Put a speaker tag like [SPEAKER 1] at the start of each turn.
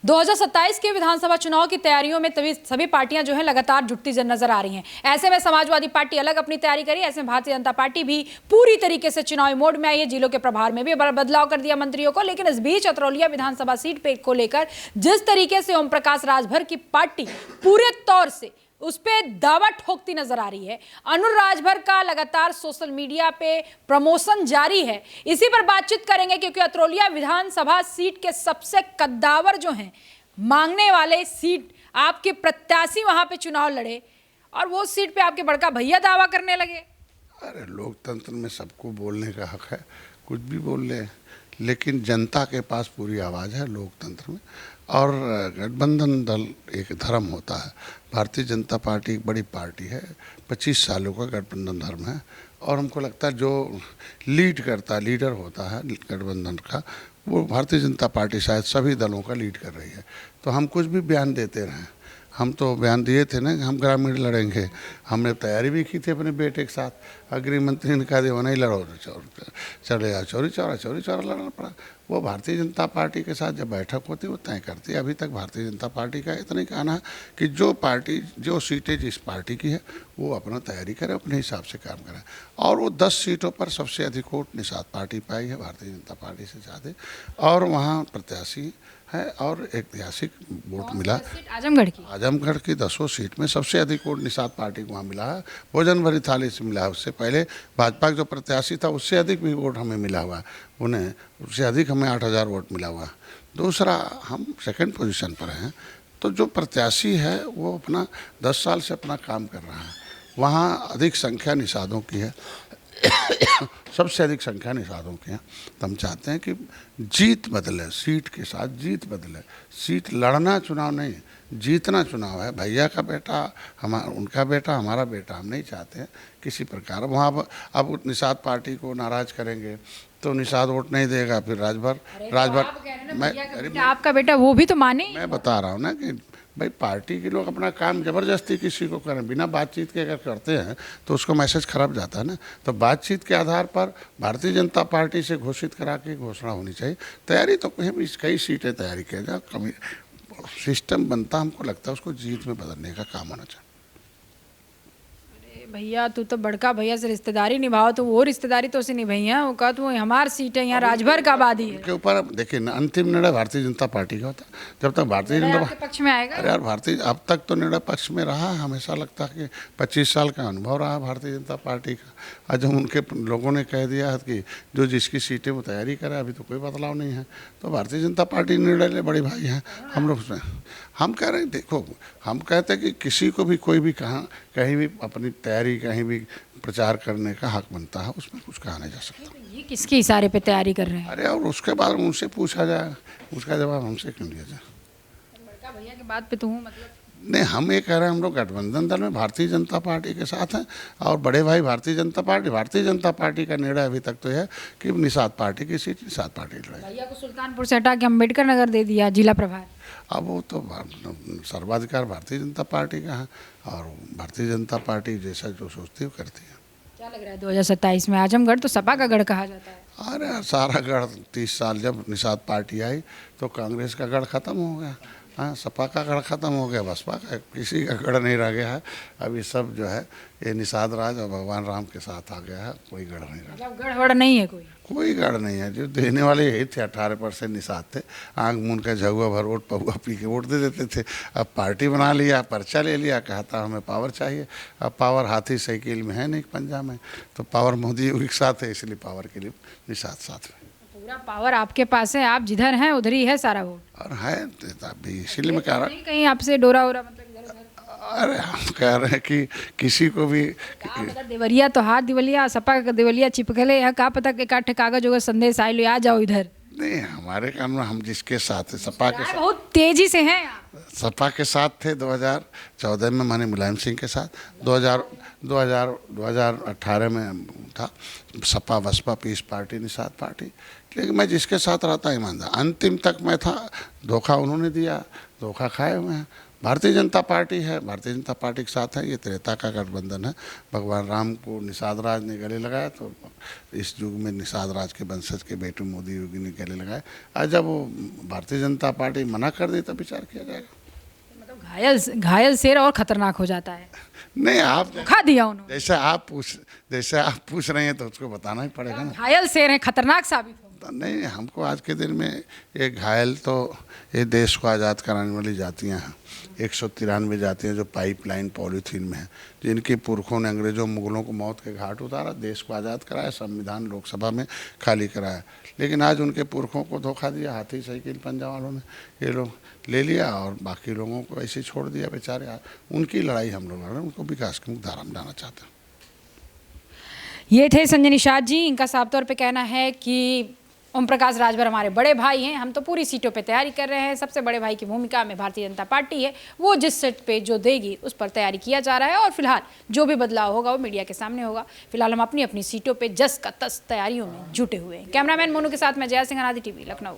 [SPEAKER 1] 2027 के विधानसभा चुनाव की तैयारियों में तभी सभी पार्टियां जो है लगातार जुटती नजर आ रही हैं। ऐसे में समाजवादी पार्टी अलग अपनी तैयारी करी, ऐसे में भारतीय जनता पार्टी भी पूरी तरीके से चुनावी मोड में आई है। जिलों के प्रभार में भी बदलाव कर दिया मंत्रियों को। लेकिन इस बीच अतरौलिया विधानसभा सीट पे को लेकर जिस तरीके से ओम प्रकाश राजभर की पार्टी पूरे तौर से उस पे दावा ठोकती नजर आ रही है। अनुर राजभर का लगातार सोशल मीडिया पे प्रमोशन जारी है। इसी पर बातचीत करेंगे क्योंकि अतरौलिया विधानसभा सीट के सबसे कद्दावर जो हैं, मांगने वाले सीट, आपके प्रत्याशी वहां पे चुनाव लड़े और वो सीट पे आपके बड़का भैया दावा करने लगे।
[SPEAKER 2] अरे लोकतंत्र में सबको बोलने का हक है, कुछ भी बोल ले, लेकिन जनता के पास पूरी आवाज़ है लोकतंत्र में। और गठबंधन दल एक धर्म होता है। भारतीय जनता पार्टी एक बड़ी पार्टी है, 25 सालों का गठबंधन धर्म है। और हमको लगता है जो लीड करता है, लीडर होता है गठबंधन का, वो भारतीय जनता पार्टी शायद सभी दलों का लीड कर रही है। तो हम कुछ भी बयान देते रहें, हम तो बयान दिए थे ना कि हम ग्रामीण लड़ेंगे। हमने तैयारी भी की थी अपने बेटे के साथ। गृह मंत्री ने कहा वो नहीं लड़ो, चले जाओ, चौरी चौरा लड़ना पड़ा। वो भारतीय जनता पार्टी के साथ जब बैठक होती है वो तय करती है। अभी तक भारतीय जनता पार्टी का इतना ही कहना है कि जो पार्टी, जो सीटें जिस पार्टी की है वो अपना तैयारी करे, अपने हिसाब से काम करे। और वो 10 सीटों पर सबसे अधिक वोट निषाद पार्टी पाई है, भारतीय जनता पार्टी से ज़्यादा। और वहाँ प्रत्याशी है और ऐतिहासिक वोट मिला। आजमगढ़ की 10 सीट में सबसे अधिक वोट निषाद पार्टी को वहाँ मिला है। भोजन भरी थाली से मिला है। उससे पहले भाजपा का जो प्रत्याशी था उससे अधिक भी वोट हमें मिला हुआ है, उन्हें उससे अधिक हमें 8000 वोट मिला हुआ। दूसरा, हम सेकंड पोजीशन पर हैं। तो जो प्रत्याशी है वो अपना 10 साल से अपना काम कर रहा है। वहाँ अधिक संख्या निषादों की है, सबसे अधिक संख्या निषादों की है। तो हम चाहते हैं कि जीत बदले, सीट के साथ जीत बदले। सीट लड़ना चुनाव नहीं, जीतना चुनाव है। भैया का बेटा, उनका बेटा, हमारा बेटा, हम नहीं चाहते हैं किसी प्रकार। वहाँ अब निषाद पार्टी को नाराज करेंगे तो निषाद वोट नहीं देगा। फिर राजभर
[SPEAKER 1] मैं आपका बेटा वो भी तो माने।
[SPEAKER 2] मैं बता रहा हूँ ना कि भाई पार्टी के लोग अपना काम ज़बरदस्ती किसी को करें, बिना बातचीत के अगर करते हैं तो उसको मैसेज खराब जाता है ना। तो बातचीत के आधार पर भारतीय जनता पार्टी से घोषित करा के घोषणा होनी चाहिए। तैयारी तो कई सीटें तैयारी किया जाए, कमी सिस्टम बनता, हमको लगता है उसको जीत में बदलने का काम होना चाहिए।
[SPEAKER 1] भैया तू तो बड़का भैया से रिश्तेदारी निभाओ, तो वो रिश्तेदारी तो उसे निभाइया। वो कहा तो हमारी सीट है, यहाँ राजभर का आबादी है।
[SPEAKER 2] के ऊपर देखिए ना, अंतिम निर्णय भारतीय जनता पार्टी का होता है। जब तक भारतीय जनता
[SPEAKER 1] पक्ष में आएगा।
[SPEAKER 2] अरे यार, भारतीय अब तक तो निर्णय पक्ष में रहा। हमेशा लगता है कि 25 साल का अनुभव रहा भारतीय जनता पार्टी का। आज हम उनके लोगों ने कह दिया है कि जो जिसकी सीटें वो तैयारी करे, अभी तो कोई बदलाव नहीं है। तो भारतीय जनता पार्टी निर्णय ले, बड़े भाई हैं हम लोग। हम कह रहे हैं, देखो, हम कहते हैं कि किसी को भी कोई भी कहीं भी अपनी तैयारी, कहीं भी प्रचार करने का हक बनता है, उसमें कुछ कहा नहीं जा सकता।
[SPEAKER 1] ये किसके इशारे पे तैयारी कर रहे हैं?
[SPEAKER 2] अरे और उसके बाद उनसे पूछा जाए, उसका जवाब हमसे क्यों लिया जाए?
[SPEAKER 1] बड़का भैया की बात पे तो हूँ, मतलब
[SPEAKER 2] नहीं, हम ये कह रहे हैं हम लोग गठबंधन दल में भारतीय जनता पार्टी के साथ हैं और बड़े भाई भारतीय जनता पार्टी का निर्णय अभी तक तो है कि निषाद पार्टी की सीट निषाद पार्टी लड़ेगी।
[SPEAKER 1] भैया को सुल्तानपुर से हटा के अम्बेडकर नगर दे दिया जिला प्रभार।
[SPEAKER 2] अब वो तो सर्वाधिकार भारतीय जनता पार्टी का है और भारतीय जनता पार्टी जैसा जो सोचती है वो करती है।
[SPEAKER 1] क्या लग रहा है 2027 में आजमगढ़ तो सपा का गढ़ कहा जाता है?
[SPEAKER 2] अरे सारा गढ़ 30 साल जब निषाद पार्टी आई तो कांग्रेस का गढ़ खत्म हो गया। हाँ, सपा का गढ़ खत्म हो गया, बसपा का किसी का गढ़ नहीं रह गया है। अभी सब जो है ये निषाद राज और भगवान राम के साथ आ गया है। कोई गढ़ नहीं रहा,
[SPEAKER 1] मतलब गढ़ नहीं है,
[SPEAKER 2] कोई गढ़ नहीं है। जो देने वाले यही थे, 18% निषाद थे। आंख मूंद का झगुआ भर वोट पहुआ पी के वोट दे देते थे। अब पार्टी बना लिया, पर्चा ले लिया, कहता हमें पावर चाहिए। अब पावर हाथी साइकिल में है नहीं, पंजा में। तो पावर मोदी के साथ है, इसलिए पावर के लिए निषाद साथ में।
[SPEAKER 1] पूरा पावर आपके पास है, आप जिधर हैं उधर ही है सारा वोट।
[SPEAKER 2] और है अभी, इसीलिए मैं कह रहा हूँ
[SPEAKER 1] कहीं आपसे डोरा वोरा मतलब इधर उधर।
[SPEAKER 2] अरे हम कह रहे हैं कि किसी को भी
[SPEAKER 1] देवरिया तो हाथ दिवलिया, सपा का देवलिया चिपकले है, का पता इकट्ठे कागज होगा संदेश आए लो आ जाओ इधर।
[SPEAKER 2] नहीं, हमारे काम में हम जिसके साथ है, सपा के साथ
[SPEAKER 1] बहुत तेजी से हैं।
[SPEAKER 2] सपा के साथ थे 2014 में, माने मुलायम सिंह के साथ। 2018 में था Sapa Basapa Peace Party Nishad Party. लेकिन मैं जिसके साथ रहता ईमानदार, अंतिम तक मैं था। धोखा उन्होंने दिया, धोखा खाए हुए हैं। भारतीय जनता पार्टी है, भारतीय जनता पार्टी के साथ है, ये त्रेता का गठबंधन है। भगवान राम को निषाद राज ने गले लगाया तो इस युग में निषाद राज के वंशज के बेटे मोदी योगी ने गले लगाए। आज जब वो भारतीय जनता पार्टी मना कर दी तब विचार किया जाएगा।
[SPEAKER 1] मतलब घायल शेर और खतरनाक हो जाता है।
[SPEAKER 2] नहीं, आप
[SPEAKER 1] खा दिया उन्होंने।
[SPEAKER 2] जैसे आप पूछ रहे हैं तो उसको बताना ही पड़ेगा ना।
[SPEAKER 1] घायल शेर है, खतरनाक साबित हो।
[SPEAKER 2] नहीं, हमको आज के दिन में एक घायल तो ये देश को आज़ाद कराने वाली जातियां हैं, 193 जातियां जो पाइपलाइन पॉलीथीन में हैं, जिनके पुरखों ने अंग्रेजों मुगलों को मौत के घाट उतारा, देश को आज़ाद कराया, संविधान लोकसभा में खाली कराया। लेकिन आज उनके पुरखों को धोखा दिया, हाथी साइकिल पंजा वालों ने ये लोग ले लिया और बाकी लोगों को ऐसे छोड़ दिया बेचारे। उनकी लड़ाई हम लोग लड़ रहे हैं, उनको विकास की मुख्यधारा में लाना चाहते हैं।
[SPEAKER 1] ये थे संजय निषाद जी। इनका साफ तौर पे कहना है कि ओम प्रकाश राजभर हमारे बड़े भाई हैं, हम तो पूरी सीटों पे तैयारी कर रहे हैं। सबसे बड़े भाई की भूमिका में भारतीय जनता पार्टी है, वो जिस सीट पे जो देगी उस पर तैयारी किया जा रहा है और फिलहाल जो भी बदलाव होगा वो मीडिया के सामने होगा। फिलहाल हम अपनी अपनी सीटों पे जस का तस तैयारियों में जुटे हुए हैं। कैमरामैन मोनू के साथ मैं जया सिंह, अनादि टीवी, लखनऊ।